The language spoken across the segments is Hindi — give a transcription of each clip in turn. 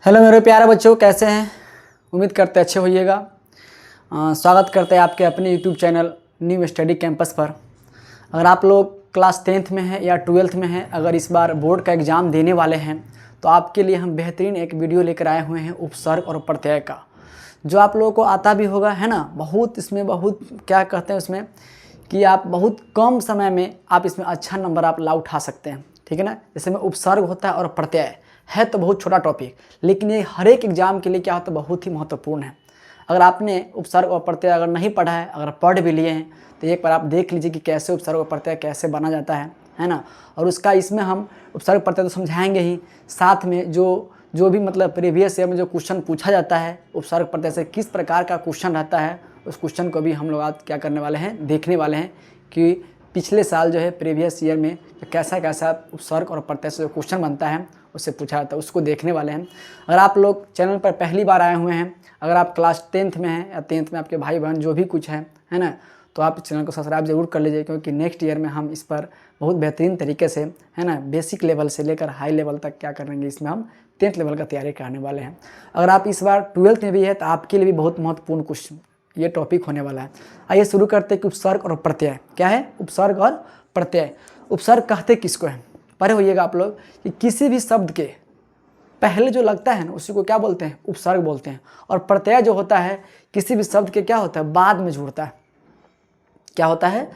हेलो मेरे प्यारे बच्चों, कैसे हैं? उम्मीद करते अच्छे होइएगा। स्वागत करते हैं आपके अपने YouTube channel new study campus पर। अगर आप लोग क्लास 10th में हैं या 12th में हैं, अगर इस बार बोर्ड का एग्ज़ाम देने वाले हैं तो आपके लिए हम बेहतरीन एक वीडियो लेकर आए हुए हैं उपसर्ग और प्रत्यय का, जो आप लोगों को आता भी होगा, है ना। बहुत क्या कहते हैं उसमें कि आप बहुत कम समय में आप इसमें अच्छा नंबर आप ला उठा सकते हैं, ठीक है ना। जैसे में उपसर्ग होता है और प्रत्यय है तो बहुत छोटा टॉपिक, लेकिन ये हर एक एग्जाम के लिए क्या होता है, बहुत ही महत्वपूर्ण है। अगर आपने उपसर्ग और प्रत्यय अगर नहीं पढ़ा है, अगर पढ़ भी लिए हैं तो एक बार आप देख लीजिए कि कैसे उपसर्ग और प्रत्यय कैसे बना जाता है ना। और उसका इसमें हम उपसर्ग प्रत्यय तो समझाएंगे ही, साथ में जो भी मतलब प्रीवियस ईयर में जो क्वेश्चन पूछा जाता है उपसर्ग प्रत्यय से किस प्रकार का क्वेश्चन रहता है, उस क्वेश्चन को भी हम लोग आज क्या करने वाले हैं, देखने वाले हैं कि पिछले साल जो है प्रीवियस ईयर में कैसा कैसा उपसर्ग और प्रत्यय से जो क्वेश्चन बनता है उससे पूछा जाता है, उसको देखने वाले हैं। अगर आप लोग चैनल पर पहली बार आए हुए हैं, अगर आप क्लास 10th में हैं या 10th में आपके भाई बहन जो भी कुछ है ना, तो आप चैनल को सब्सक्राइब जरूर कर लीजिए, क्योंकि नेक्स्ट ईयर में हम इस पर बहुत बेहतरीन तरीके से, है ना, बेसिक लेवल से लेकर हाई लेवल तक क्या करेंगे, इसमें हम 10th लेवल का तैयारी कराने वाले हैं। अगर आप इस बार 12th में भी है तो आपके लिए भी बहुत महत्वपूर्ण क्वेश्चन ये टॉपिक होने वाला है। आइए शुरू करते हैं कि उपसर्ग और प्रत्यय क्या है। उपसर्ग और प्रत्यय, उपसर्ग कहते किसको है, पढ़े होइएगा आप लोग कि किसी भी शब्द के पहले जो लगता है ना उसी को क्या बोलते हैं, उपसर्ग बोलते हैं। और प्रत्यय जो होता है किसी भी शब्द के क्या होता है, बाद में जुड़ता है। क्या होता है,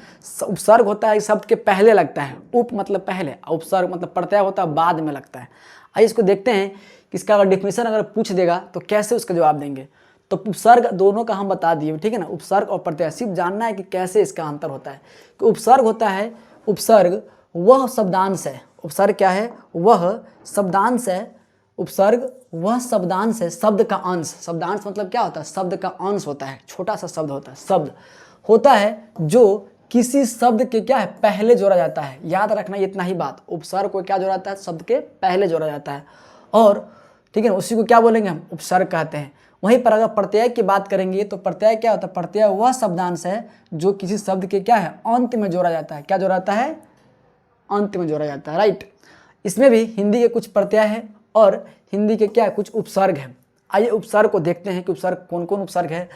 उपसर्ग होता है शब्द के पहले लगता है, उप मतलब पहले, उपसर्ग मतलब प्रत्यय होता है बाद में लगता है। आइए इसको देखते हैं कि इसका अगर डेफिनेशन अगर पूछ देगा तो कैसे उसका जवाब देंगे। तो उपसर्ग दोनों का हम बता दिए, ठीक है ना। उपसर्ग और प्रत्यय सिर्फ जानना है कि कैसे इसका अंतर होता है। कि उपसर्ग होता है, उपसर्ग वह शब्दांश है, उपसर्ग क्या है, वह शब्दांश है। उपसर्ग वह शब्दांश है, शब्द का अंश। शब्दांश मतलब क्या होता है, शब्द का अंश होता है, छोटा सा शब्द होता है, शब्द होता है जो किसी शब्द के क्या है, पहले जोड़ा जाता है। याद रखना इतना ही बात, उपसर्ग को क्या जोड़ा जाता है, शब्द के पहले जोड़ा जाता है। और ठीक है ना, उसी को क्या बोलेंगे हम, उपसर्ग कहते हैं। वहीं पर अगर प्रत्यय की बात करेंगे तो प्रत्यय क्या होता है, प्रत्यय वह शब्दांश है जो किसी शब्द के क्या है, अंत में जोड़ा जाता है। क्या जोड़ा जाता है, अंत में जोड़ा जाता है, राइट। इसमें भी हिंदी के कुछ प्रत्यय है और हिंदी के क्या है, कुछ उपसर्ग है। आइए उपसर्ग को देखते हैं कि उपसर्ग कौन कौन उपसर्ग है।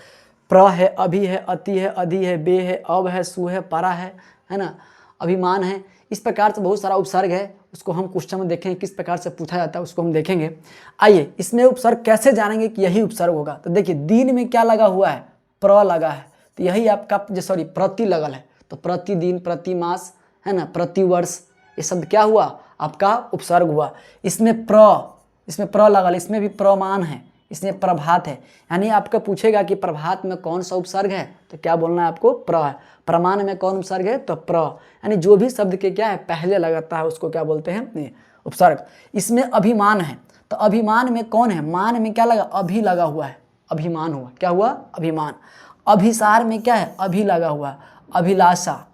प्र है, अभि है, अति है, अधि है, बे है, अब है, सु है, परा है ना, अभिमान है। इस प्रकार से बहुत सारा उपसर्ग है, उसको हम क्वेश्चन में देखेंगे किस प्रकार से पूछा जाता है, उसको हम देखेंगे। आइए इसमें उपसर्ग कैसे जानेंगे कि यही उपसर्ग होगा। तो देखिए दिन में क्या लगा हुआ है, प्र लगा है, तो यही आपका सॉरी प्रति लगल है, तो प्रतिदिन, प्रति मास, है ना, प्रति वर्ष, ये शब्द क्या हुआ, आपका उपसर्ग हुआ। इसमें प्र लगल, इसमें भी प्रमाण है, इसमें प्रभात है। यानी आपका पूछेगा कि प्रभात में कौन सा उपसर्ग है, तो क्या बोलना है आपको, प्र है। प्रमाण में कौन उपसर्ग है, तो प्र। यानी जो भी शब्द के क्या है पहले लगता है उसको क्या बोलते हैं, उपसर्ग। इसमें अभिमान है, तो अभिमान में कौन है, मान में क्या लगा, अभी लगा हुआ है, अभिमान हुआ, क्या हुआ, अभिमान। अभिसार में क्या है, अभी लगा हुआ, अभिलाषा,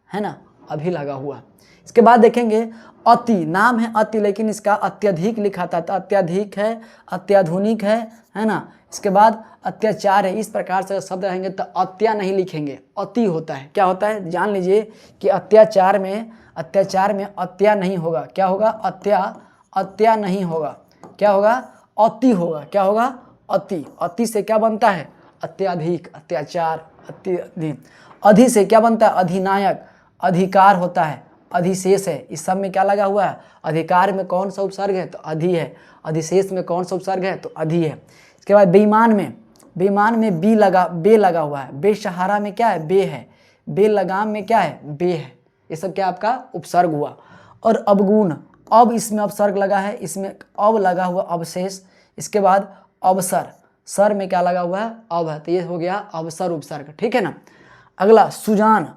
है ना, अभी लगा हुआ। इसके बाद देखेंगे अति, नाम है अति लेकिन इसका अत्यधिक लिखा था, तो अत्यधिक है, अत्याधुनिक है ना। इसके बाद अत्याचार है। इस प्रकार से शब्द रहेंगे तो अत्या नहीं लिखेंगे, अति होता है। क्या होता है, जान लीजिए कि अत्याचार में अत्या नहीं होगा। क्या होगा, अत्या नहीं होगा, क्या होगा, अति होगा। क्या होगा, अति। अति से क्या बनता है, अत्याधिक, अत्याचार, अत्यधिक। अधि से क्या बनता है, अधिनायक, अधिकार होता है, अधिशेष है। इस सब में क्या लगा हुआ है, अधिकार में कौन सा उपसर्ग है, तो अधि है। अधिशेष में कौन सा उपसर्ग है, तो अधि है। इसके बाद बेईमान में बे लगा हुआ है। बेसहारा में क्या है, बे है। बेलगाम में क्या है, बे है। ये सब क्या आपका उपसर्ग हुआ। और अवगुण, अब इसमें उपसर्ग लगा है, इसमें अब लगा हुआ अवशेष। इसके बाद अवसर, सर में क्या लगा हुआ है, अब है, तो ये हो गया अवसर उपसर्ग, ठीक है ना। अगला सुजान,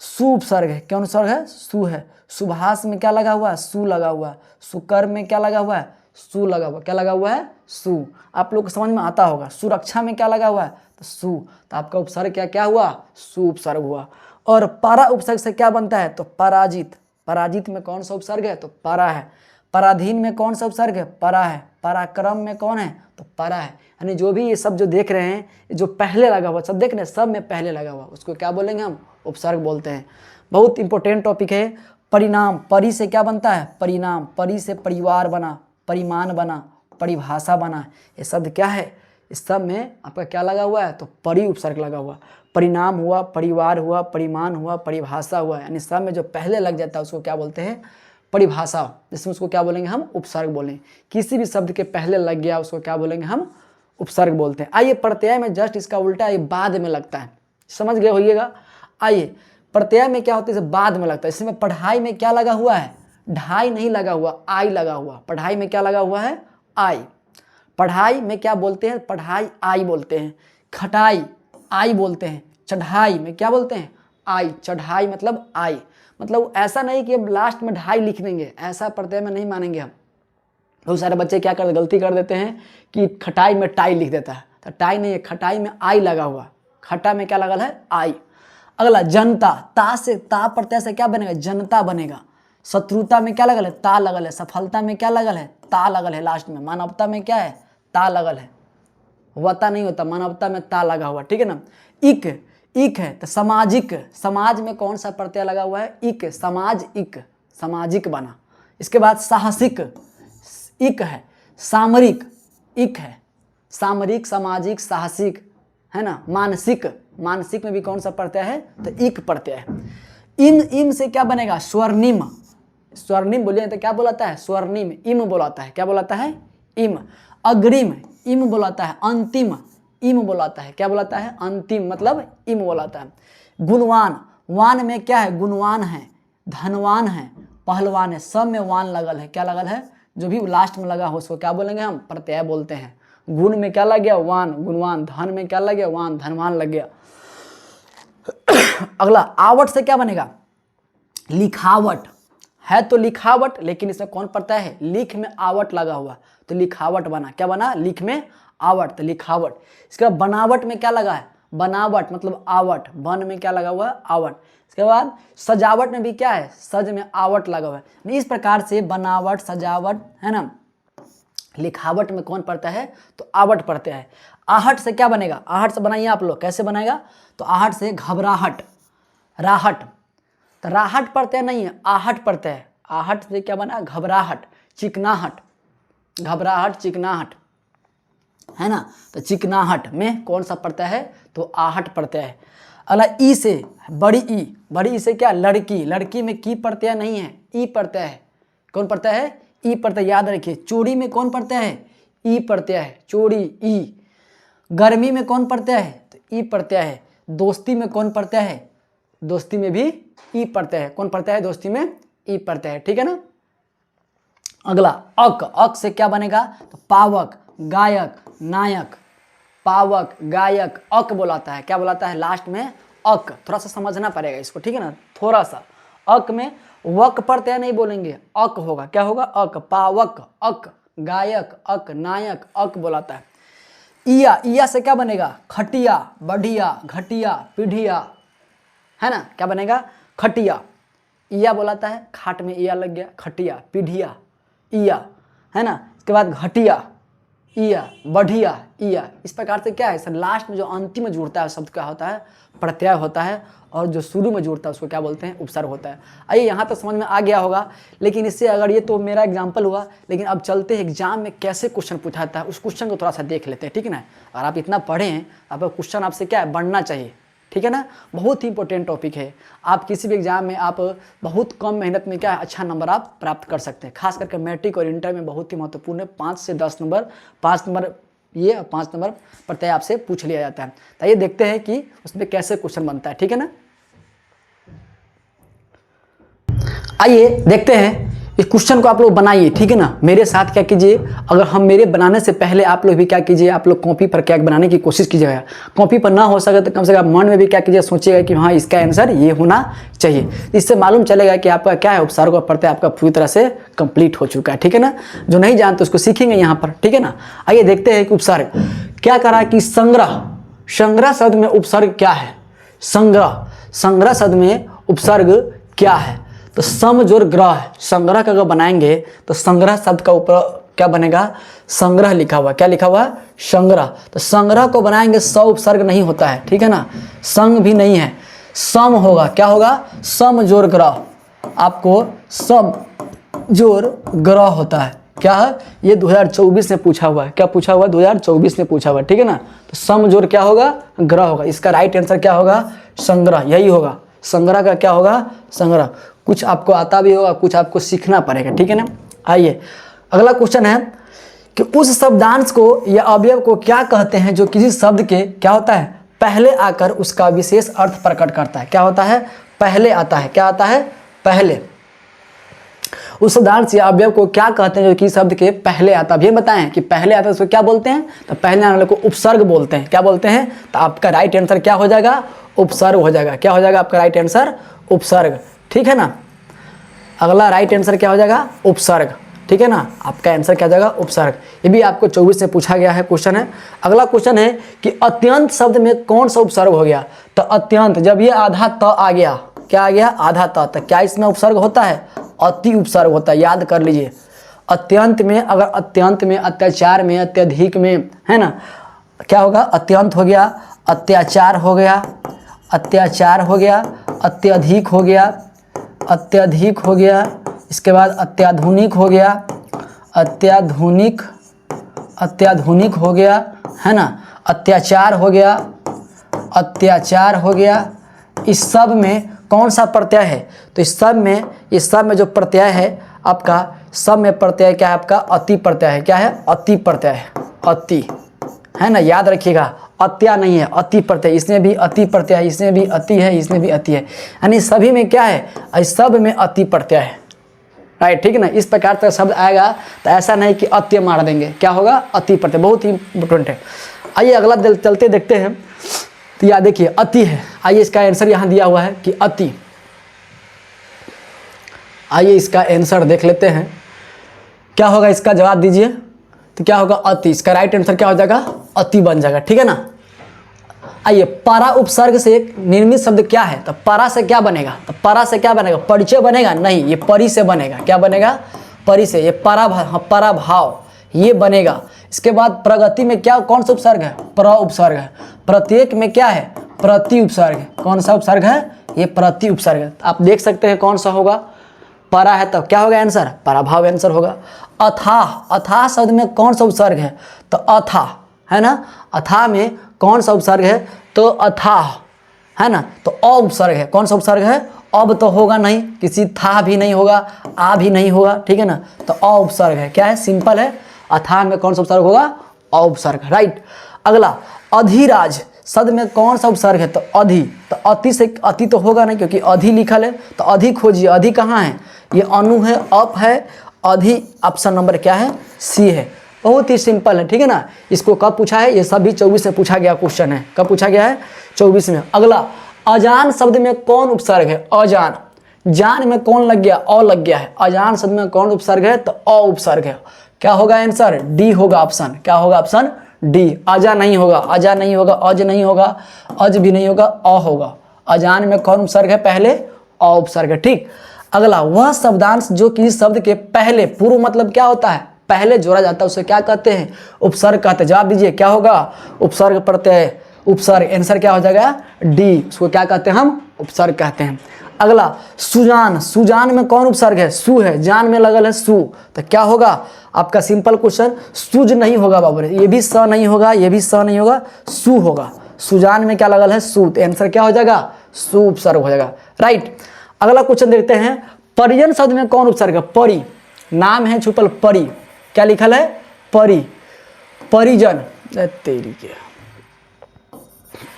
सु उपसर्ग है। क्या उपसर्ग है, सु है। सुभाष में क्या लगा हुआ है, सु लगा हुआ है। सुकर्म में क्या लगा हुआ है, सु लगा हुआ। क्या लगा हुआ है, सु। आप लोग को समझ में आता होगा। सुरक्षा में क्या लगा हुआ है, तो सु। तो आपका उपसर्ग क्या हुआ, सु उपसर्ग हुआ। और परा उपसर्ग से क्या बनता है, तो पराजित। पराजित में कौन सा उपसर्ग है, तो परा है। पराधीन में कौन सा उपसर्ग है, परा है। पराक्रम में कौन है, तो परा है। यानी जो भी ये सब जो देख रहे हैं, जो पहले लगा हुआ सब देख रहे हैं, सब में पहले लगा हुआ, उसको क्या बोलेंगे हम, उपसर्ग बोलते हैं। बहुत इंपॉर्टेंट टॉपिक है। परिणाम, परि से क्या बनता है, परिणाम। परि से परिवार बना, परिमाण बना, परिभाषा बना। ये शब्द क्या है, इस सब में आपका क्या लगा हुआ है, तो परि उपसर्ग लगा हुआ। परिणाम हुआ, परिवार हुआ, परिमाण हुआ, परिभाषा हुआ, यानी सब में जो पहले लग जाता है उसको क्या बोलते हैं, परिभाषा। जिसमें उसको क्या बोलेंगे हम, उपसर्ग बोलेंगे। किसी भी शब्द के पहले लग गया उसको क्या बोलेंगे हम, उपसर्ग बोलते हैं। आइए प्रत्यय में जस्ट इसका उल्टा है, बाद में लगता है, समझ गए होइएगा। आइए प्रत्यय में क्या होता है, बाद में लगता है। इसमें पढ़ाई में क्या लगा हुआ है, ढाई नहीं लगा हुआ, आई लगा हुआ। पढ़ाई में क्या लगा हुआ है, आई। पढ़ाई में क्या बोलते हैं, पढ़ाई आई बोलते हैं। खटाई आई बोलते हैं। चढ़ाई में क्या बोलते हैं, आई। चढ़ाई मतलब आई। मतलब ऐसा नहीं कि अब लास्ट में ढाई लिख देंगे, ऐसा प्रत्यय में नहीं मानेंगे हम। बहुत सारे बच्चे क्या कर गलती कर देते हैं कि खटाई में टाई लिख देता है, तो टाई नहीं है, खटाई में आई लगा हुआ। खटा में क्या लगल है, आई। अगला जनता, ता से, ता प्रत्यय से क्या बनेगा, जनता बनेगा। शत्रुता में क्या लगल है, ता लगल है। सफलता में क्या लगल है, ता लगल है लास्ट में। मानवता में क्या है, ता लगल है। वता नहीं होता, मानवता में ता लगा हुआ, ठीक है ना। इक, इक है तो सामाजिक। समाज में कौन सा प्रत्यय लगा हुआ है, इक। समाज इक, सामाजिक बना। इसके बाद साहसिक, इक है। सामरिक, इक है। सामरिक, सामाजिक, साहसिक, है ना। मानसिक, मानसिक में भी कौन सा प्रत्यय है, तो इक प्रत्यय है। इम, इम से क्या बनेगा, स्वर्णिम। स्वर्णिम बोलिए तो क्या बोलाता है, स्वर्णिम। इम बोलाता है, क्या बोलाता है, इम। अग्रिम, इम बोलाता है। अंतिम, इम बोलाता है, क्या बोलाता है, अंतिम, मतलब इम बोलाता है। गुणवान, वान में क्या है, गुणवान है। धनवान है, पहलवान है। सब में वान लगल है, क्या लगल है, जो भी लास्ट में लगा हो उसको क्या बोलेंगे हम, प्रत्यय बोलते हैं। गुण में क्या लग गया, वान, गुणवान। धन में क्या लग गया, वान, धनवान लग गया। अगला आवट से क्या बनेगा, लिखावट है। तो लिखावट, लेकिन इसमें कौन प्रत्यय है, लिख में आवट लगा हुआ, तो लिखावट बना। क्या बना, लिख में आवट, तो लिखावट। इसके बाद बनावट में क्या लगा है, बनावट मतलब आवट। बन में क्या लगा हुआ है, आवट। इसके बाद सजावट में भी क्या है, सज में आवट लगा हुआ है। इस प्रकार से बनावट, सजावट, है ना। लिखावट में कौन पड़ता है, तो आवट पड़ता है। आहट से क्या बनेगा, आहट से बनाइए आप लोग, कैसे बनेगा, तो आहट से घबराहट, राहट। तो राहट प्रत्यय नहीं है, आहट प्रत्यय है। आहट से क्या बना, घबराहट, चिकनाहट। घबराहट, चिकनाहट, है ना। तो चिकनाहट में कौन सा प्रत्यय है, तो आहट प्रत्यय है। अगला ई से, बड़ी ई। बड़ी ई से क्या, लड़की। लड़की में की प्रत्यय नहीं है, ई प्रत्यय है। कौन प्रत्यय है, ई प्रत्यय, याद रखिए। चोरी में कौन प्रत्यय है, ई प्रत्यय है, चोरी, ई। गर्मी में कौन प्रत्यय है, तो ई प्रत्यय है। दोस्ती में कौन प्रत्यय है, दोस्ती में भी ई प्रत्यय है। कौन प्रत्यय है, दोस्ती में ई प्रत्यय है, ठीक है ना। अगला अक, अक से क्या बनेगा, तो पावक, गायक, नायक। पावक, गायक, अक बोलाता है, क्या बोलाता है, लास्ट में अक। थोड़ा सा समझना पड़ेगा इसको, ठीक है ना, थोड़ा सा। अक में वक प्रत्यय नहीं बोलेंगे, अक होगा, क्या होगा, अक। पावक, अक, गायक, अक, नायक, अक बोलाता है। इया, इया से क्या बनेगा, खटिया, बढ़िया, घटिया, पीढ़िया, है ना। क्या बनेगा, खटिया। इया बोलाता है, खाट में इया लग गया, खटिया, पीढ़िया, इया, है ना। इसके बाद घटिया, इया, बढ़िया, इया। इस प्रकार से क्या है, सर लास्ट में जो अंतिम में जुड़ता है शब्द क्या होता है, प्रत्यय होता है। और जो शुरू में जुड़ता है उसको क्या बोलते हैं, उपसर्ग होता है। आइए यहाँ तक समझ में आ गया होगा। लेकिन इससे अगर, ये तो मेरा एग्जाम्पल हुआ, लेकिन अब चलते हैं एग्जाम में कैसे क्वेश्चन पूछा जाता है, उस क्वेश्चन को थोड़ा सा देख लेते हैं, ठीक है ना। अगर आप इतना पढ़े हैं, आपका क्वेश्चन आपसे क्या है, बढ़ना चाहिए, ठीक है ना। बहुत ही इंपॉर्टेंट टॉपिक है। आप किसी भी एग्जाम में आप बहुत कम मेहनत में क्या है, अच्छा नंबर आप प्राप्त कर सकते हैं। खास करके मैट्रिक और इंटर में बहुत ही महत्वपूर्ण है। 5 से 10 नंबर, 5 नंबर ये और 5 नंबर प्रत्यय आपसे पूछ लिया जाता है। तो ये देखते हैं कि उसमें कैसे क्वेश्चन बनता है, ठीक है ना। आइए देखते हैं, इस क्वेश्चन को आप लोग बनाइए, ठीक है ना। मेरे साथ क्या कीजिए, अगर हम मेरे बनाने से पहले आप लोग भी क्या कीजिए, आप लोग कॉपी पर क्या बनाने की कोशिश कीजिएगा। कॉपी पर ना हो सके तो कम से कम मन में भी क्या कीजिए, सोचिएगा कि हाँ इसका आंसर ये होना चाहिए। इससे मालूम चलेगा कि आपका क्या है, उपसर्ग और प्रत्यय आपका पूरी तरह से कंप्लीट हो चुका है, ठीक है ना। जो नहीं जानते उसको सीखेंगे यहाँ पर, ठीक है ना। आइए देखते हैं कि उपसर्ग क्या करा कि संग्रह। संग्रह शब्द में उपसर्ग क्या है, संग्रह। संग्रह शब्द में उपसर्ग क्या है, तो सम जोड़ ग्रह है। संग्रह का अगर बनाएंगे तो संग्रह शब्द का ऊपर क्या बनेगा, संग्रह लिखा हुआ, क्या लिखा हुआ, संग्रह। तो संग्रह को बनाएंगे, स उपसर्ग नहीं होता है, ठीक है ना। संग भी नहीं है, सम होगा, क्या होगा, सम जोड़ ग्रह। आपको सम जोड़ ग्रह होता है, क्या है, ये 2024 में पूछा हुआ है। क्या पूछा हुआ है, 2024 में पूछा हुआ है, ठीक है ना। तो सम जोड़ क्या होगा, ग्रह होगा। इसका राइट आंसर क्या होगा, संग्रह, यही होगा। संग्रह का क्या होगा, संग्रह। कुछ आपको आता भी होगा, कुछ आपको सीखना पड़ेगा, ठीक है ना। आइए अगला क्वेश्चन है कि उस शब्दांश को या अवयव को क्या कहते हैं जो किसी शब्द के क्या होता है, पहले आकर उसका विशेष अर्थ प्रकट करता है। क्या होता है, पहले आता है। क्या आता है, पहले। उस शब्दांश या अवयव को क्या कहते हैं जो किसी शब्द के पहले आता है। अभी बताएं कि पहले आता है उसको क्या बोलते हैं, तो पहले आने वाले को उपसर्ग बोलते हैं। क्या बोलते हैं, तो आपका राइट आंसर क्या हो जाएगा, उपसर्ग हो जाएगा। क्या हो जाएगा आपका राइट आंसर, उपसर्ग, ठीक है ना। अगला राइट आंसर क्या हो जाएगा, उपसर्ग, ठीक है ना। आपका आंसर क्या हो जाएगा, उपसर्ग। ये भी आपको 24 से पूछा गया है क्वेश्चन है। अगला क्वेश्चन है कि अत्यंत शब्द में कौन सा उपसर्ग हो गया, तो अत्यंत, जब ये आधा त आ गया, क्या आ गया, आधा त, तो क्या इसमें उपसर्ग होता है, अति उपसर्ग होता है। याद कर लीजिए, अत्यंत में, अगर अत्यंत में, अत्याचार में, अत्यधिक में, है ना, क्या होगा, अत्यंत हो गया, अत्याचार हो गया, अत्याचार हो गया, अत्यधिक हो गया, अत्यधिक हो गया, इसके बाद अत्याधुनिक हो गया, अत्याधुनिक, अत्याधुनिक हो गया, है ना, अत्याचार हो गया, अत्याचार हो गया। इस सब में कौन सा प्रत्यय है, तो इस सब में जो प्रत्यय है आपका, सब में प्रत्यय क्या है आपका, अति प्रत्यय है। क्या है, अति प्रत्यय है, अति, है ना, याद रखिएगा, अत्या नहीं है, अति प्रत्यय। इसमें भी अति प्रत्यय है, इसमें भी अति है, इसमें भी अति है, यानी सभी में क्या है, इस सब में अति प्रत्यय है, राइट, ठीक है ना। इस प्रकार का शब्द आएगा तो ऐसा नहीं कि अत्य मार देंगे, क्या होगा, अति प्रत्यय, बहुत ही इंपॉर्टेंट है। आइए अगला चलते देखते हैं, तो यह देखिए अति है। आइए इसका आंसर यहाँ दिया हुआ है कि अति। आइए इसका आंसर देख लेते हैं, क्या होगा, इसका जवाब दीजिए। तो क्या होगा, अति। इसका राइट आंसर क्या हो जाएगा, अति बन जाएगा, ठीक है ना। आइए परा उपसर्ग से निर्मित शब्द क्या है, तो परा से क्या बनेगा, तो परा से क्या बनेगा, परिचय बनेगा, नहीं, ये परि से बनेगा। क्या बनेगा, परि से। ये पराभाव ये बनेगा। इसके बाद प्रगति में क्या, कौन सा उपसर्ग है, प्र उपसर्ग है। प्रत्येक में क्या है, प्रति उपसर्ग है। कौन सा उपसर्ग है, ये प्रति उपसर्ग है। आप देख सकते हैं कौन सा होगा, परा है, तब क्या होगा आंसर, पराभाव आंसर होगा। अथाह, अथाह शब्द में कौन सा उपसर्ग है, तो अथाह, है ना। अथाह में कौन सा उपसर्ग है, तो अथाह, है ना, तो अ उपसर्ग है। कौन सा उपसर्ग है, अब तो होगा नहीं, किसी था भी नहीं होगा, आ भी नहीं होगा, ठीक है ना, तो अ उपसर्ग है। क्या है, सिंपल है। अथाह में कौन सा उपसर्ग होगा, अ उपसर्ग, राइट। अगला अधिराज शब्द में कौन सा उपसर्ग है, तो अधि। तो अति से, अति तो होगा नहीं क्योंकि अधि लिखल है, तो अधि खोजिए। अधि कहाँ है, ये अनु है, अप है, अधि ऑप्शन नंबर क्या है, सी है। बहुत ही सिंपल है, ठीक है ना। इसको कब पूछा है, ये सभी 24 में पूछा गया क्वेश्चन है। कब पूछा गया है, 24 में। अगला अजान शब्द में कौन उपसर्ग है, अजान। जान में कौन लग गया, अ लग गया है। अजान शब्द में कौन उपसर्ग है, तो अ उपसर्ग है। क्या होगा आंसर, डी होगा ऑप्शन। क्या होगा ऑप्शन डी। अजा नहीं होगा, अजा नहीं होगा, अज नहीं होगा, अज भी नहीं होगा, अ होगा। अजान में कौन उपसर्ग है, पहले अ उपसर्ग है, ठीक। अगला वह शब्दांश जो किसी शब्द के पहले, पूर्व मतलब क्या होता है, पहले जोड़ा जाता है, उसे क्या कहते हैं, उपसर्ग कहते हैं। जवाब दीजिए, क्या होगा, उपसर्ग प्रत्यय, उपसर्ग। आंसर क्या हो जाएगा, डी। उसको क्या कहते हैं हम, उपसर्ग कहते हैं। अगला सुजान, सुजान में कौन उपसर्ग है, सु है। जान में लगल है सु, तो क्या होगा आपका, सिंपल क्वेश्चन, सुज नहीं होगा बाबू, ये भी स नहीं होगा, ये भी स नहीं होगा, सु होगा। सुजान में क्या लगल है, सु, तो आंसर क्या हो जाएगा, सु उपसर्ग हो जाएगा, राइट। अगला क्वेश्चन देखते हैं, परिजन शब्द में कौन उपसर्ग है, परि। नाम है छुपल, परि। क्या लिखल है, परि, परिजन, तेरी के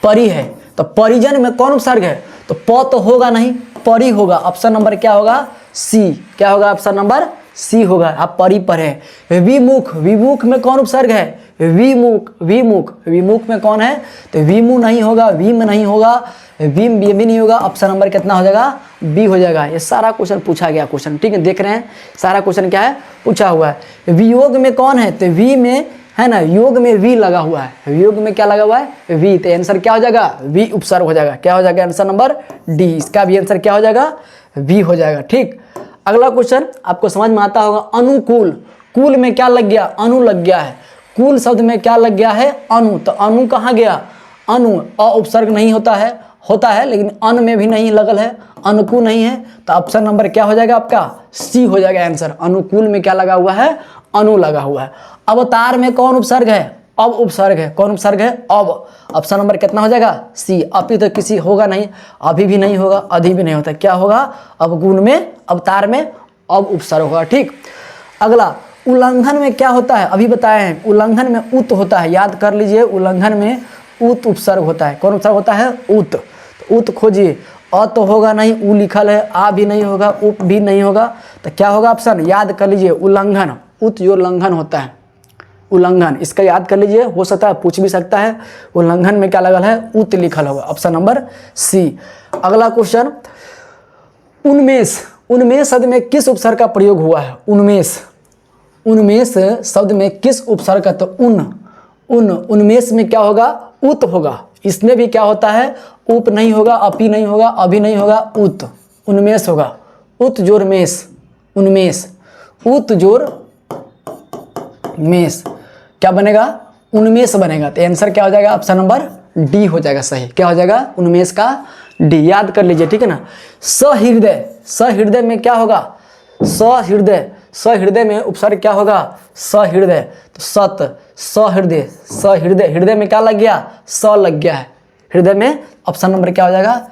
परि है, तो परिजन में कौन उपसर्ग है, तो प तो होगा नहीं, परि होगा। ऑप्शन नंबर क्या होगा, सी। क्या होगा, ऑप्शन नंबर सी होगा। आप परि पर है। विमुख, विमुख में कौन उपसर्ग है, विमुख, विमुख, विमुख में कौन है, तो विमु नहीं होगा, विम नहीं होगा, विम भी नहीं होगा। ऑप्शन नंबर कितना हो जाएगा, बी हो जाएगा। ये सारा क्वेश्चन पूछा गया क्वेश्चन, ठीक है, देख रहे हैं सारा क्वेश्चन क्या है, पूछा हुआ है। वियोग में कौन है, तो वी में, है ना, योग में वी लगा हुआ है। योग में क्या लगा हुआ है, वी, तो आंसर क्या हो जाएगा, वी उपसर्ग हो जाएगा। क्या हो जाएगा, आंसर नंबर डी। इसका भी आंसर क्या हो जाएगा, वी हो जाएगा, ठीक। अगला क्वेश्चन आपको समझ में आता होगा, अनुकूल। कूल में क्या लग गया, अनु लग गया है। कूल शब्द में क्या लग गया है, अनु, तो अनु कहाँ गया, अनु, अ उपसर्ग नहीं होता है, लेकिन अन में भी नहीं लगल है, अनुकूल नहीं है, तो ऑप्शन नंबर क्या हो जाएगा आपका, सी हो जाएगा आंसर। अनुकूल में क्या लगा हुआ है, अनु लगा हुआ है। अवतार में कौन उपसर्ग है? अब उपसर्ग है। कौन उपसर्ग है? अब। ऑप्शन नंबर कितना हो जाएगा? सी। अपि तो किसी होगा नहीं, अभी भी नहीं होगा, अधि भी नहीं होता, क्या होगा? अवगुण में, अवतार में अब उपसर्ग होगा। ठीक। अगला, उल्लंघन में क्या होता है? अभी बताए हैं, उल्लंघन में उत होता है, याद कर लीजिए, उल्लंघन में उत उपसर्ग होता है। कौन उपसर्ग होता है? उत। तो उत खोजिए, अ तो होगा नहीं, उ लिखल है, आ भी नहीं होगा, उप भी नहीं होगा, तो क्या होगा ऑप्शन? याद कर लीजिए, उल्लंघन। उत जो उल्लंघन होता है, उल्लंघन, इसका याद कर लीजिए, हो सकता है पूछ भी सकता है। उल्लंघन में क्या लगल है? उत लिखल होगा, ऑप्शन नंबर सी। अगला क्वेश्चन, उन्मेष। उन्मेष शब्द में किस उपसर्ग का प्रयोग हुआ है? उन्मेष। उन्मेष शब्द में किस उपसर्ग का? तो उन्मेष में क्या होगा? उत होगा। इसमें भी क्या होता है? उप नहीं होगा, अपि नहीं होगा, अभी नहीं होगा, उत। उन्मेष होगा, उत जोर मेष, उन्मेष, उत जोर मेष, क्या बनेगा? उन्मेष बनेगा। तो आंसर क्या हो जाएगा? ऑप्शन नंबर डी हो जाएगा सही। क्या हो जाएगा? उन्मेष का डी, याद कर लीजिए, ठीक है ना। सहृदय। सहृदय में क्या होगा? सहृदय। सहृदय में उपसर्ग क्या होगा? सहृदय। तो सत, सहृदय, सहृदय, हृदय में क्या लग गया? स लग गया है हृदय में, ऑप्शन नंबर क्या हो जाएगा?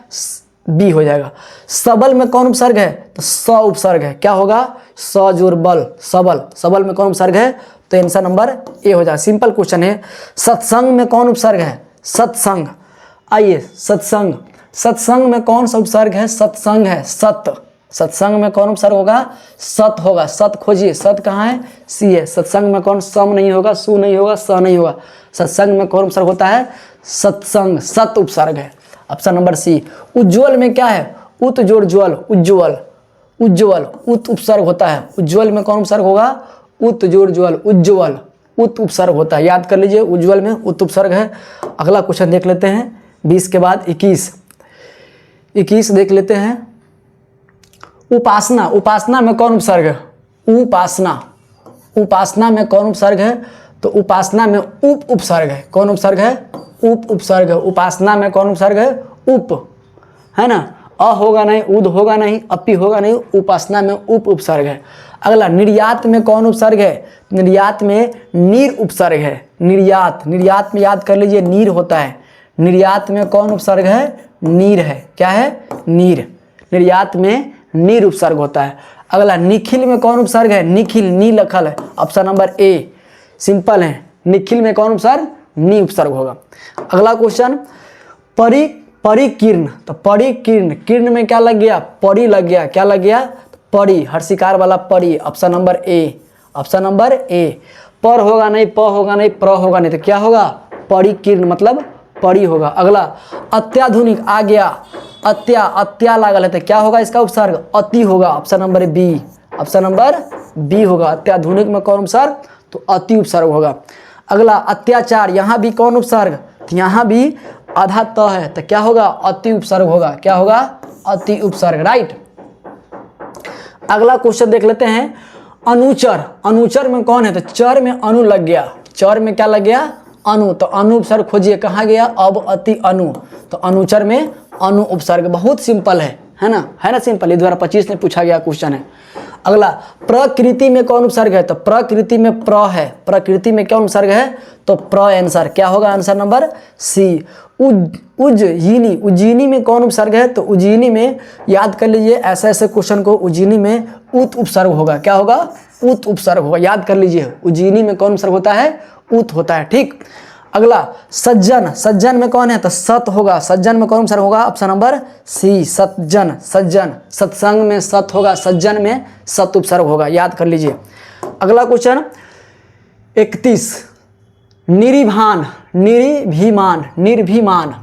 बी हो जाएगा। सबल में कौन उपसर्ग है? तो स उपसर्ग है, क्या होगा? स जोर बल, सबल। सबल में कौन उपसर्ग है? तो आंसर नंबर ए हो जाएगा। सिंपल क्वेश्चन है। सत्संग में कौन उपसर्ग है? सत्संग। आइए, सत्संग। सत्संग में कौन सा उपसर्ग है? सत्संग है, सत। सत्संग में कौन उपसर्ग होगा? सत होगा। सत खोजिए, सत कहाँ है? सी है। सत्संग में कौन? सम नहीं होगा, सु नहीं होगा, स नहीं होगा। सत्संग में कौन उपसर्ग होता है? सत्संग, सत उपसर्ग है, ऑप्शन नंबर सी। उज्ज्वल में क्या है? उत जोड़ ज्वल, उज्ज्वल। उज्ज्वल, उत उपसर्ग होता है। उज्ज्वल में कौन उपसर्ग होगा? उत जोड़ ज्वल, उज्ज्वल, उत उपसर्ग होता है, याद कर लीजिए, उज्ज्वल में उत उपसर्ग है। अगला क्वेश्चन देख लेते हैं, 20 के बाद 21। 21 देख लेते हैं। उपासना। उपासना में कौन उपसर्ग है? उपासना। उपासना में कौन उपसर्ग है? तो उपासना में उप उपसर्ग है। कौन उपसर्ग है? उप उपसर्ग है। उपासना में कौन उपसर्ग है? उप, है ना। अ होगा नहीं, उद होगा नहीं, अपि होगा नहीं, उपासना में उप उपसर्ग है। अगला, निर्यात में कौन उपसर्ग है? निर्यात में नीर उपसर्ग है। निर्यात, निर्यात में याद कर लीजिए, नीर होता है। निर्यात में कौन उपसर्ग है? नीर है, क्या है? नीर। निर्यात में नीर उपसर्ग होता है। अगला, निखिल में कौन उपसर्ग है? निखिल, नी लखल है, ऑप्शन नंबर ए। सिंपल है, निखिल में कौन उपसर्ग? नी उपसर्ग होगा। अगला क्वेश्चन, परिकीर्ण। तो परिकीर्ण, किर्ण में क्या लग गया? परी लग गया, क्या लग गया? परी, हर्षिकार वाला परी, option number A. Option number A. पर होगा नहीं, प होगा नहीं, प्र होगा नहीं, तो क्या होगा? परिकीर्ण मतलब परी होगा। अगला, अत्याधुनिक आ गया, अत्या लागल है, तो क्या होगा इसका उपसर्ग? अति होगा, option number B. Option number B होगा। अत्याधुनिक में कौन उपसर्ग? तो अति उपसर्ग होगा। अगला, अत्याचार, यहाँ भी कौन उपसर्ग? तो यहाँ भी आधा त है, तो क्या होगा? अति उपसर्ग होगा, क्या होगा? अति उपसर्ग, राइट। अगला क्वेश्चन देख लेते हैं, अनुचर। अनुचर में कौन है? तो चर में अनु लग गया, चर में क्या लग गया? अनु। तो अनु उपसर्ग खोजिए, कहाँ गया? अब, अति, अनु। तो अनुचर में अनु उपसर्ग, बहुत सिंपल है ना, है ना सिंपल। ये 2025 में पूछा गया क्वेश्चन है। अगला, प्रकृति में कौन उपसर्ग है? तो प्रकृति में प्र है। प्रकृति में कौन उपसर्ग है? तो प्र आंसर, क्या होगा? Answer number C. Ujjayini, Ujjayini में कौन उपसर्ग है? तो उज्जयिनी में याद कर लीजिए, ऐसे ऐसे क्वेश्चन को, उज्जयिनी में उत उपसर्ग होगा, क्या होगा? उत उपसर्ग होगा, याद कर लीजिए, उज्जयिनी में कौन उपसर्ग होता है? उत होता है, ठीक। अगला, सज्जन। सज्जन में कौन है? तो सत होगा। सज्जन में कौन उपसर्ग होगा? ऑप्शन नंबर सी, सज्जन। सज्जन, सत्संग में सत होगा, सज्जन में सत उपसर्ग होगा, याद कर लीजिए। अगला क्वेश्चन 31, निर्भिमान। निर्भिमान, निर्भिमान,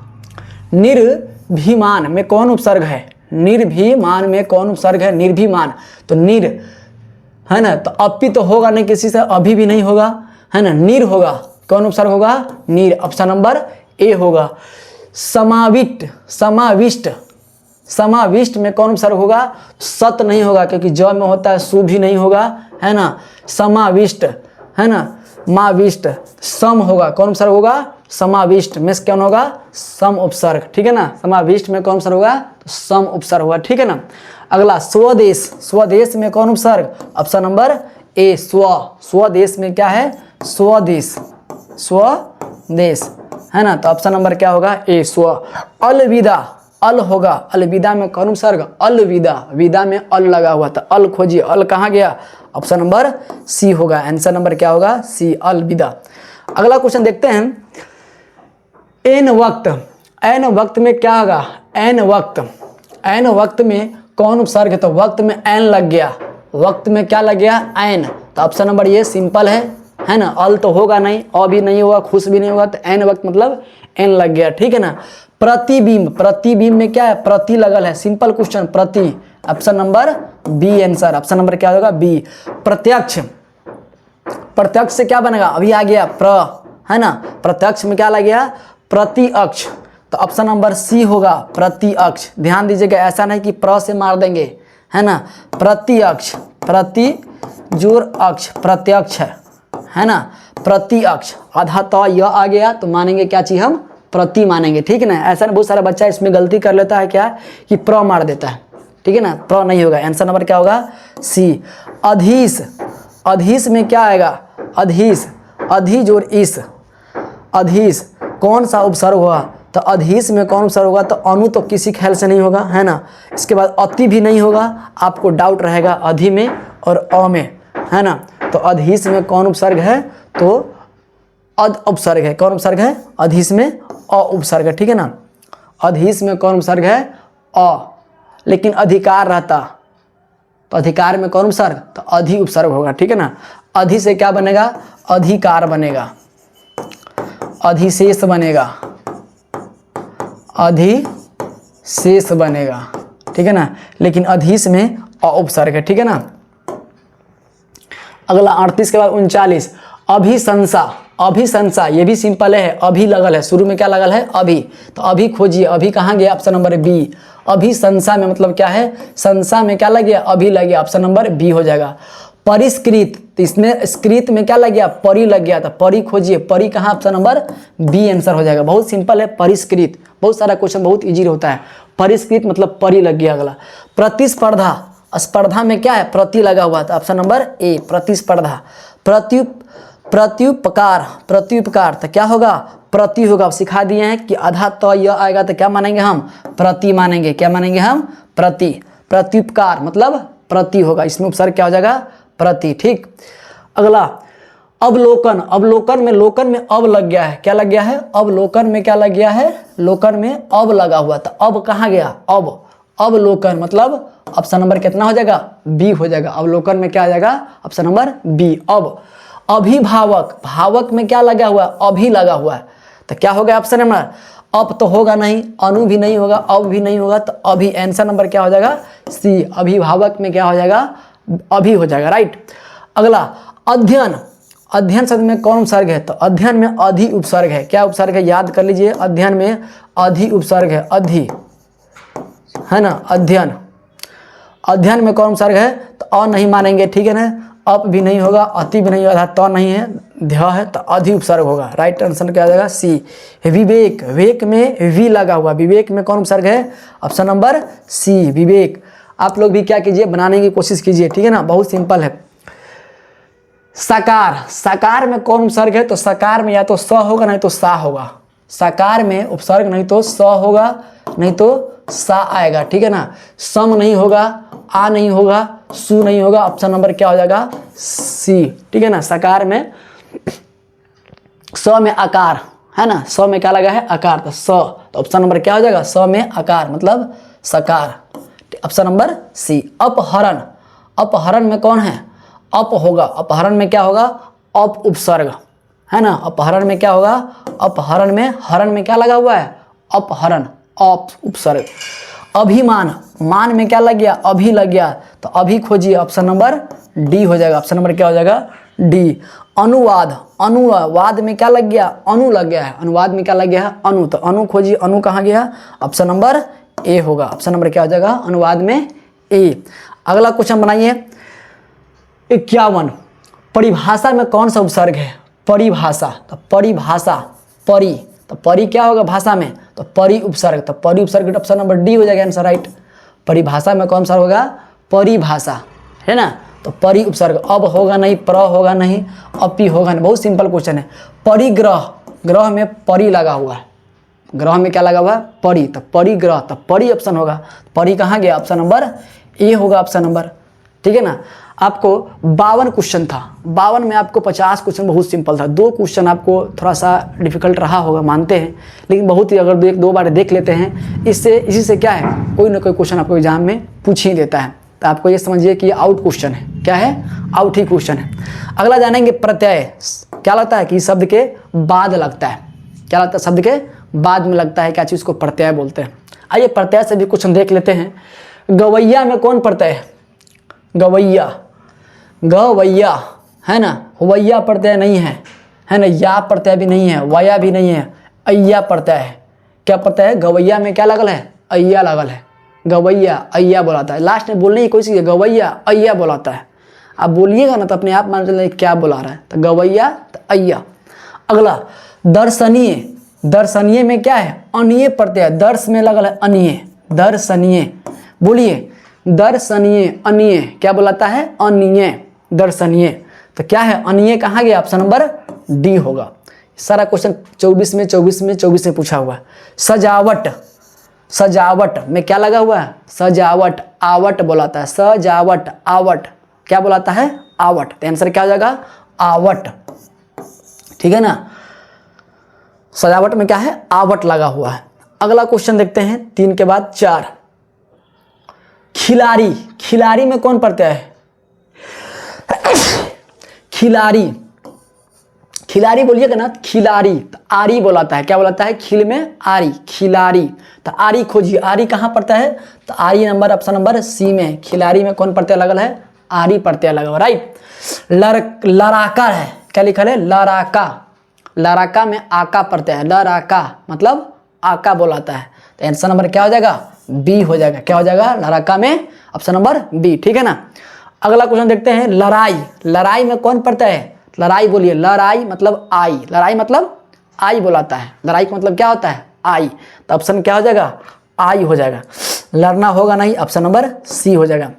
निर्भिमान में कौन उपसर्ग है? निर्भिमान में कौन उपसर्ग है? निर्भिमान, तो निर, है ना। तो अपि तो होगा नहीं किसी से, अभी भी नहीं होगा, है ना। नीर होगा, कौन उपसर्ग होगा? नीर, ऑप्शन नंबर ए होगा। समाविष्ट। समाविष्ट, समाविष्ट में कौन उपसर्ग होगा? सत नहीं होगा, क्योंकि ज में होता है, सु भी नहीं होगा, है ना। समाविष्ट, है ना। माविष्ट, सम होगा, कौन उपसर्ग होगा? समाविष्ट में कौन होगा? सम उपसर्ग, ठीक है ना। समाविष्ट में कौन उपसर्ग होगा? तो सम उपसर्ग होगा, ठीक है ना। अगला, स्वदेश। स्वदेश में कौन उपसर्ग? ऑप्शन नंबर ए स्व, स्वदेश में क्या है स्वदेश, स्वदेश है ना। तो ऑप्शन नंबर क्या होगा ए स्व। अलविदा, अल होगा, अलविदा में कौन उपसर्ग अलविदा, विदा में अल लगा हुआ था, अल खोजिए, अल कहाँ गया, ऑप्शन नंबर सी होगा। आंसर नंबर क्या होगा सी अलविदा। अगला क्वेश्चन देखते हैं, एन वक्त, एन वक्त में क्या होगा एन वक्त, एन वक्त में कौन उपसर्ग है, तो वक्त में एन लग गया, वक्त में क्या लग गया एन, तो ऑप्शन नंबर ये सिंपल है ना। अल तो होगा नहीं, अ भी नहीं होगा, खुश भी नहीं होगा, तो एन वक्त मतलब एन लग गया, ठीक है ना। प्रतिबिंब, प्रतिबिंब में क्या है प्रति लगल है, सिंपल क्वेश्चन प्रति, option number B answer, option number क्या होगा बी। प्रत्यक्ष, प्रत्यक्ष से क्या बनेगा अभी आ गया प्र, है ना, प्रत्यक्ष में क्या लग गया प्रति अक्ष, तो ऑप्शन नंबर सी होगा प्रति अक्ष। ध्यान दीजिएगा ऐसा नहीं कि प्र से मार देंगे, है ना, प्रति अक्ष, प्रति जोर अक्ष प्रत्यक्ष है ना, प्रति अक्ष, आधा तो यह आ गया तो मानेंगे क्या चीज हम प्रति मानेंगे, ठीक है ना। ऐसा बहुत सारा बच्चा इसमें गलती कर लेता है क्या कि प्र मार देता है, ठीक है ना, प्र नहीं होगा, आंसर नंबर क्या होगा सी। अधीश, अधीश में क्या आएगा अधीश, अधि जोर इस, अधीश कौन सा उपसर्ग होगा, तो अधीश में कौन उपसर्ग होगा, तो अनु तो किसी ख्याल से नहीं होगा, है ना। इसके बाद अति भी नहीं होगा, आपको डाउट रहेगा अधि में और अ में, है ना। तो अधीश में कौन उपसर्ग है, तो अद उपसर्ग है, कौन उपसर्ग है अधीश में अ उपसर्ग है, ठीक है ना। अधीश में कौन उपसर्ग है अ, लेकिन अधिकार रहता तो अधिकार में कौन उपसर्ग, तो अधि उपसर्ग होगा, ठीक है ना। अधि से क्या बनेगा अधिकार बनेगा, अधिशेष बनेगा, अधिशेष बनेगा, ठीक है ना, लेकिन अधीश में अ उपसर्ग है, ठीक है ना। अगला 38 के बाद 39, अभिशंसा, अभिशंसा ये भी सिंपल है, अभी लगल है, शुरू में क्या लगल है अभी, तो अभी खोजिए, अभी कहाँ गया ऑप्शन नंबर बी। अभिशंसा में मतलब क्या है संसा में क्या लग गया अभी लग गया, ऑप्शन नंबर बी हो जाएगा। परिष्कृत, तो इसमें स्कृत में क्या लग गया परी लग गया था, परी खोजिए, परी कहाँ ऑप्शन नंबर बी आंसर हो जाएगा, बहुत सिंपल है परिष्कृत, बहुत सारा क्वेश्चन बहुत इजी होता है, परिष्कृत मतलब परी लग गया। अगला प्रतिस्पर्धा, स्पर्धा में क्या है प्रति लगा हुआ था, ऑप्शन नंबर ए प्रतिस्पर्धा। प्रत्युपकार, प्रत्युपकार तो क्या होगा प्रति होगा, सिखा दिए हैं कि आधा तो यह आएगा तो क्या मानेंगे हम प्रति मानेंगे, क्या मानेंगे हम प्रति। प्रत्युपकार मतलब प्रति होगा, इसमें उपसर्ग क्या हो जाएगा प्रति, ठीक। अगला अवलोकन, अवलोकन में लोकन में अब लग गया है, क्या लग गया है अवलोकन में क्या लग गया है लोकन में अब लगा हुआ था, अब कहाँ गया अब, अवलोकन मतलब ऑप्शन नंबर कितना हो जाएगा बी हो जाएगा, अवलोकन में क्या आ जाएगा ऑप्शन नंबर बी। अब अभिभावक, भावक में क्या लगा हुआ है अभी लगा हुआ है, तो क्या हो गया ऑप्शन नंबर अब तो होगा नहीं, अनु भी नहीं होगा, अब भी नहीं होगा, तो अभी आंसर नंबर क्या हो जाएगा सी, अभिभावक में क्या हो जाएगा अभी हो जाएगा, राइट। अगला अध्ययन, अध्ययन शब्द में कौन उपसर्ग है, तो अध्ययन में अधि उपसर्ग है, क्या उपसर्ग है याद कर लीजिए, अध्ययन में अधि उपसर्ग है, अधि है ना, अध्ययन, अध्ययन में कौन उपसर्ग है तो अ नहीं मानेंगे, ठीक है ना, अप भी नहीं होगा, अति भी नहीं होगा, तो नहीं है, ध्य है तो अधि उपसर्ग होगा, राइट आंसर क्या आ जाएगा सी। विवेक, विवेक में वी लगा हुआ, विवेक में कौन उपसर्ग है ऑप्शन नंबर सी विवेक। आप लोग भी क्या कीजिए बनाने की कोशिश कीजिए, ठीक है ना, बहुत सिंपल है। साकार, साकार में कौन उपसर्ग है, तो साकार में या तो स होगा नहीं तो सा होगा, साकार में उपसर्ग नहीं तो स होगा नहीं तो सा आएगा, ठीक है ना, सम नहीं होगा, आ नहीं होगा, सु नहीं होगा, ऑप्शन नंबर क्या हो जाएगा सी, ठीक है ना। साकार में स में आकार है ना, स में क्या लगा है आकार, तो स, तो ऑप्शन नंबर क्या हो जाएगा स में आकार मतलब सकार, ऑप्शन नंबर सी। अपहरण, अपहरण में कौन है अप होगा, अपहरण में क्या होगा अप उपसर्ग है ना, अपहरण में क्या होगा अपहरण में हरण में क्या लगा हुआ है अपहरण अप उपसर्ग। अभिमान, मान में क्या लग गया अभी लग गया, तो अभी खोजिए, ऑप्शन नंबर डी हो जाएगा, ऑप्शन नंबर क्या हो जाएगा डी। अनुवाद, अनुवाद में क्या लग गया अनु लग गया है, अनुवाद में क्या लग गया है अनु, तो अनु खोजिए, अनु कहाँ गया ऑप्शन नंबर ए होगा, ऑप्शन नंबर क्या हो जाएगा अनुवाद में ए। अगला क्वेश्चन बनाइए 51, परिभाषा में कौन सा उपसर्ग है परिभाषा, तो परिभाषा परि, तो परि क्या होगा भाषा में, तो परि उपसर्ग, तो परि उपसर्ग ऑप्शन नंबर डी हो जाएगा आंसर, राइट। परिभाषा में कौन सा होगा परिभाषा है ना, तो परि उपसर्ग, अब होगा नहीं, प्र होगा नहीं, अपि होगा नहीं। बहुत सिंपल क्वेश्चन है। परिग्रह, ग्रह में परि लगा हुआ है, ग्रह में क्या लगा हुआ है, परि, तो परिग्रह, तो परि ऑप्शन होगा। परि कहाँ गया, ऑप्शन नंबर ए होगा, ऑप्शन नंबर, ठीक है ना। आपको 52 क्वेश्चन था, 52 में आपको 50 क्वेश्चन बहुत सिंपल था। 2 क्वेश्चन आपको थोड़ा सा डिफिकल्ट रहा होगा, मानते हैं, लेकिन बहुत ही, अगर 1-2 बार देख लेते हैं, इससे इसी से क्या है, कोई ना कोई क्वेश्चन आपको एग्जाम में पूछ ही देता है। तो आपको ये समझिए कि आउट क्वेश्चन है, क्या है, आउट ही क्वेश्चन है। अगला जानेंगे प्रत्यय। क्या लगता है कि शब्द के बाद लगता है, क्या लगता है, शब्द के बाद में लगता है, क्या चीज़ को प्रत्यय बोलते हैं। आइए प्रत्यय से भी क्वेश्चन देख लेते हैं। गवैया में कौन प्रत्यय है, गवैया, गवैया है ना, वैया प्रत्यय नहीं है, है ना, या प्रत्यय भी नहीं है, वया भी नहीं है, अय्या प्रत्यय है। क्या प्रत्यय है, गवैया में क्या लगल है, अय्या लगल है, गवैया अय्या बोलाता है। लास्ट में बोलने की कोशिश, गवैया अय्या बोलाता है। आप बोलिएगा ना तो अपने आप मान चलिए क्या बुला रहा है, तो गवैया तो अय्या। अगला दर्शनीय, दर्शनीय में क्या है, अनीय प्रत्यय, दर्श में लगल है अनीय, दर्शनीय, बोलिए दर्शनीय, अनीय क्या बुलाता है, अनीय, दर्शनीय। तो क्या है, अनीय कहाँ गया, ऑप्शन नंबर डी होगा। सारा क्वेश्चन 24 में पूछा हुआ है। सजावट, सजावट में क्या लगा हुआ है, सजावट, आवट बुलाता है, सजावट, आवट क्या बुलाता है, आवट। तो आंसर क्या हो जाएगा, आवट, ठीक है ना। सजावट में क्या है, आवट लगा हुआ है। अगला क्वेश्चन देखते हैं 3 के बाद 4। खिलाड़ी, खिलाड़ी में कौन प्रत्यय है, खिलाड़ी, खिलाड़ी बोलिएगा ना, खिलाड़ी तो आरी बोलाता है, क्या बोलाता है, खिल में आरी, खिलाड़ी। तो आरी खोजिए, आरी कहाँ पड़ता है, तो आरी नंबर, ऑप्शन नंबर सी में। खिलाड़ी में कौन प्रत्यय लगल है, आरी प्रत्यय लगा हुआ, राइट। लड़ाका है, क्या लिखा है, लड़ाका, लड़ाका में आका प्रत्यय है, लड़ाका मतलब आका बोलाता है। तो आंसर नंबर क्या हो जाएगा, बी हो जाएगा। क्या हो जाएगा, लड़ाका में ऑप्शन नंबर बी, ठीक है ना। अगला क्वेश्चन देखते हैं। लड़ाई, लड़ाई में कौन प्रत्यय है, लड़ाई बोलिए, लड़ाई मतलब आई, लड़ाई मतलब आई बोलाता है, लड़ाई का मतलब क्या होता है, आई। तो ऑप्शन क्या हो जाएगा, आई हो जाएगा। लड़ना होगा नहीं, ऑप्शन नंबर सी हो जाएगा।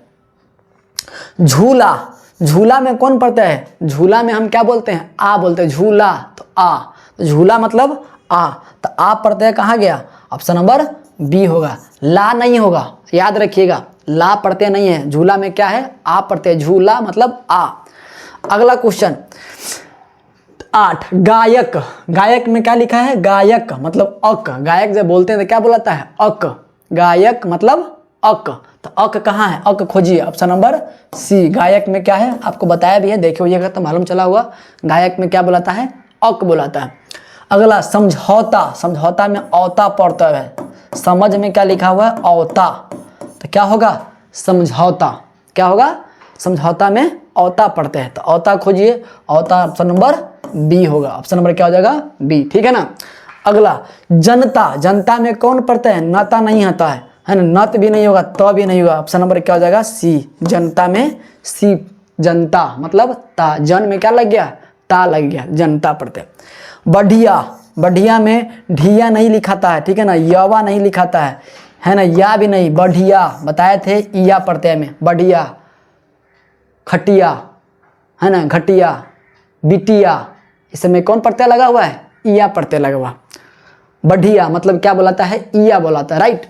झूला, झूला में कौन प्रत्यय है, झूला में हम क्या बोलते हैं, आ बोलते हैं, झूला तो आ, तो झूला मतलब आ, तो आ प्रत्यय कहाँ गया, ऑप्शन नंबर बी होगा। ला नहीं होगा, याद रखिएगा, ला प्रत्यय नहीं है, झूला में क्या है, आ प्रत्यय, झूला मतलब आ। अगला क्वेश्चन 8। गायक, गायक में क्या लिखा है, गायक मतलब अक, गायक जब बोलते हैं तो क्या बुलाता है, अक, गायक मतलब अक। तो अक कहाँ है, अक खोजिए, ऑप्शन नंबर सी। गायक में क्या है, आपको बताया भी है, देखे होइएगा तो मालूम चला हुआ, गायक में क्या बुलाता है, अक बुलाता है। अगला समझौता, समझौता में औता प्रत्यय है, समझ में क्या लिखा हुआ है, औता, तो क्या होगा, समझौता, क्या होगा, समझौता में औता पढ़ते हैं, तो औता खोजिए, औता ऑप्शन नंबर बी होगा। ऑप्शन नंबर क्या हो जाएगा, बी, ठीक है ना। अगला जनता, जनता में कौन पढ़ते हैं, नता नहीं आता है ना, नत भी नहीं होगा, तो भी नहीं होगा, ऑप्शन नंबर क्या हो जाएगा, सी। जनता में सी, जनता मतलब ता, जन में क्या लग गया, ता लग गया, जनता पढ़ते हैं। बढ़िया, बढ़िया में ढिया नहीं लिखाता है, ठीक है ना, यवा नहीं लिखाता है ना, या भी नहीं, बढ़िया बताए थे, इया प्रत्यय में, बढ़िया। खटिया है ना, घटिया, बिटिया, इस समय कौन प्रत्यय लगा हुआ है, इया प्रत्यय लगा हुआ। बढ़िया मतलब क्या बोलाता है, इया बोलाता है, राइट।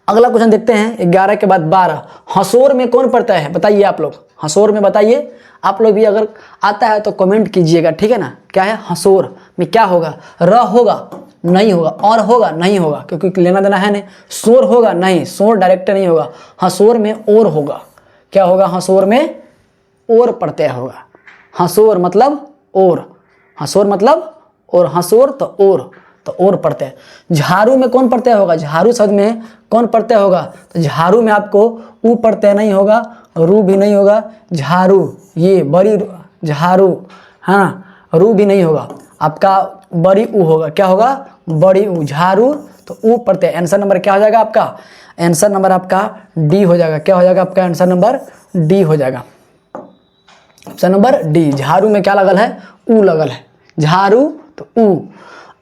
अगला क्वेश्चन देखते हैं 11 के बाद 12। हंसोर में कौन प्रत्यय है, बताइए आप लोग, हंसोर में बताइए आप लोग भी, अगर आता है तो कमेंट कीजिएगा, ठीक है ना। क्या है, हंसोर में क्या होगा, र होगा नहीं होगा, और होगा नहीं होगा, क्योंकि लेना देना है नहीं। शोर होगा नहीं, शोर डायरेक्ट नहीं होगा, हंसोर में और होगा, क्या होगा, हंसोर में और प्रत्यय होगा। हंसोर मतलब और, हंसोर मतलब और, हंसोर तो और प्रत्यय। झाड़ू में कौन प्रत्यय होगा, झाड़ू शब्द में कौन प्रत्यय होगा, तो झाड़ू में आपको ऊ प्रत्यय नहीं होगा, रू भी नहीं होगा, झाड़ू ये बड़ी झाड़ू, हाँ, रू भी नहीं होगा, आपका बड़ी ऊ होगा, क्या होगा, बड़ी ऊ, झाड़ू तो ऊ प्रत्यय। आंसर नंबर क्या हो जाएगा आपका, आंसर नंबर आपका डी हो जाएगा। क्या हो जाएगा आपका आंसर नंबर डी हो जाएगा, ऑप्शन नंबर डी। झाड़ू में क्या लगल है, ऊ लगल है, झाड़ू तो ऊ।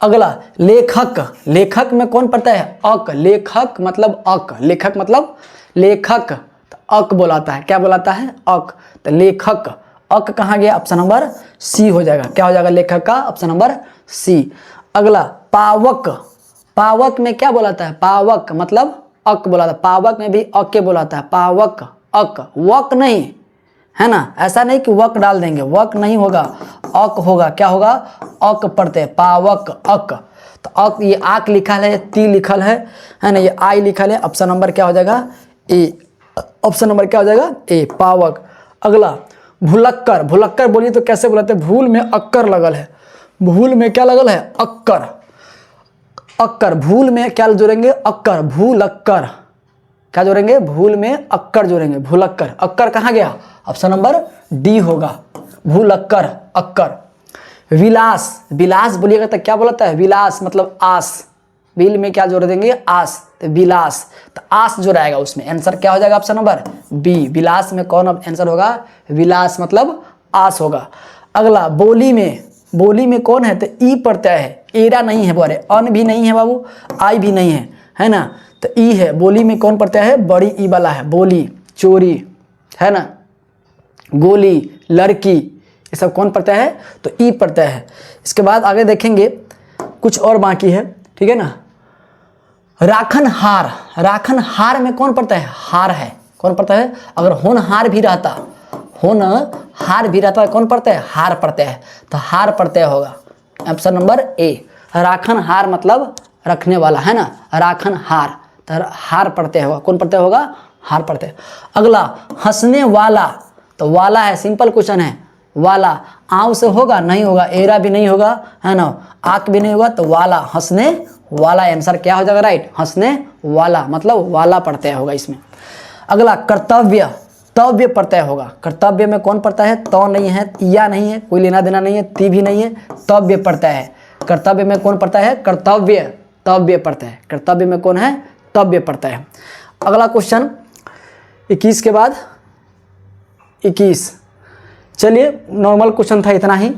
अगला लेखक, लेखक में कौन पढ़ता है, अक, लेखक मतलब अक, लेखक मतलब लेखक, तो अक बोलाता है। क्या बोलाता है? अक। तो लेखक, अक कहाँ गया? ऑप्शन नंबर सी हो जाएगा। क्या हो जाएगा लेखक का? Option number C. अगला पावक, पावक में क्या बोलाता है? पावक मतलब अक बोलाता है। पावक में भी अक के बोलाता है। पावक, अक, वक नहीं है ना, ऐसा नहीं कि वक डाल देंगे, वक नहीं होगा, अक होगा। क्या होगा? अक पढ़ते हैं, पावक, अक। तो अक, ये आक लिखा है, ती लिखल है ना, ये आई लिखल है। ऑप्शन नंबर क्या हो जाएगा? ए। ऑप्शन नंबर क्या हो जाएगा? ए, पावक। अगला भुलक्कर, भुलक्कर बोलिए तो कैसे बुलाते हैं? भूल में अक्कर लगल है, भूल में क्या लगल है? Occur, occur. भूल में क्या जोड़ेंगे? अक्कर, भूलक्कर। क्या जोड़ेंगे? भूल में अक्कर जोड़ेंगे, भूलक्कर। अक्कर कहाँ गया? ऑप्शन नंबर डी होगा, भूलक्कर, अक्कर। विलास, विलास बोलिएगा तो क्या बोलता है? विलास मतलब आस, बिल में क्या जोड़ देंगे? आस, तो विलास। तो आस जोड़ाएगा उसमें, आंसर क्या हो जाएगा? Option number B. विलास में कौन आंसर होगा? विलास मतलब आस होगा। अगला बोली में, बोली में कौन है? तो ई प्रत्यय है, एरा नहीं है, बोले अन भी नहीं है बाबू, आई भी नहीं है ना, तो ई है। बोली में कौन प्रत्यय है? बड़ी ई वाला है। बोली, चोरी है ना, गोली, लड़की, ये सब कौन प्रत्यय है? तो ई प्रत्यय है। इसके बाद आगे देखेंगे कुछ और बाकी है, ठीक है ना। राखनहार, राखनहार में कौन प्रत्यय है? हार है। कौन प्रत्यय है? अगर होनहार भी रहता, होनहार भी रहता है, कौन प्रत्यय है? हार प्रत्यय है, तो हार प्रत्यय होगा। Option number A. राखनहार मतलब रखने वाला है ना, राखनहार, तो हार प्रत्यय होगा। कौन प्रत्यय होगा? हार प्रत्यय। अगला हंसने वाला, तो वाला है, सिंपल क्वेश्चन है। वाला आव से होगा? नहीं होगा, एरा भी नहीं होगा है ना, आक भी नहीं होगा, तो वाला, हंसने वाला आंसर क्या हो जाएगा? राइट, हंसने वाला मतलब वाला प्रत्यय होगा इसमें। अगला कर्तव्य, तव्य प्रत्यय होगा। कर्तव्य में कौन प्रत्यय है? तो नहीं है, या नहीं है, कोई लेना देना नहीं है, ती भी नहीं है, तव्य प्रत्यय है। कर्तव्य में कौन प्रत्यय है? कर्तव्य, तव्य प्रत्यय। कर्तव्य में कौन है? तव्य प्रत्यय है। अगला क्वेश्चन 21 के बाद 21। चलिए, नॉर्मल क्वेश्चन था, इतना ही।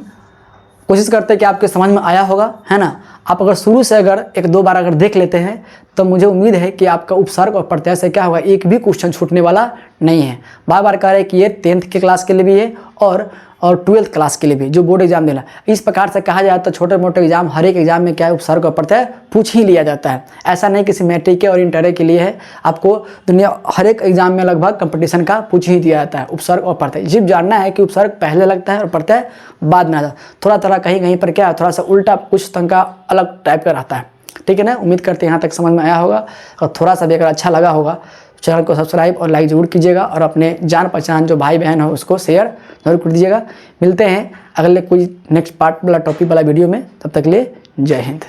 कोशिश करते हैं कि आपके समझ में आया होगा, है ना। आप अगर शुरू से अगर एक दो बार अगर देख लेते हैं तो मुझे उम्मीद है कि आपका उपसर्ग और प्रत्यय से क्या होगा, एक भी क्वेश्चन छूटने वाला नहीं है। बार बार कह रहे हैं कि ये 10th के क्लास के लिए भी है और 12th क्लास के लिए भी, जो बोर्ड एग्जाम देना। इस प्रकार से कहा जाए तो छोटे मोटे एग्जाम, हर एक एग्जाम में क्या है, उपसर्ग और प्रत्यय पूछ ही लिया जाता है। ऐसा नहीं किसी मैट्रिक के और इंटर के लिए है, आपको दुनिया हर एक एग्जाम में लगभग कंपटीशन का पूछ ही दिया जाता है उपसर्ग और प्रत्यय। सिर्फ जानना है कि उपसर्ग पहले लगता है और प्रत्यय बाद में आता है। थोड़ा थोड़ा कहीं कहीं पर क्या, थोड़ा सा उल्टा, कुछ तंग का अलग टाइप का रहता है, ठीक है ना। उम्मीद करते हैं यहाँ तक समझ में आया होगा, और थोड़ा सा भी अगर अच्छा लगा होगा चैनल को सब्सक्राइब और लाइक जरूर कीजिएगा, और अपने जान पहचान जो भाई बहन हो उसको शेयर जरूर कर दीजिएगा। मिलते हैं अगले कोई नेक्स्ट पार्ट वाला टॉपिक वाला वीडियो में, तब तक के लिए जय हिंद।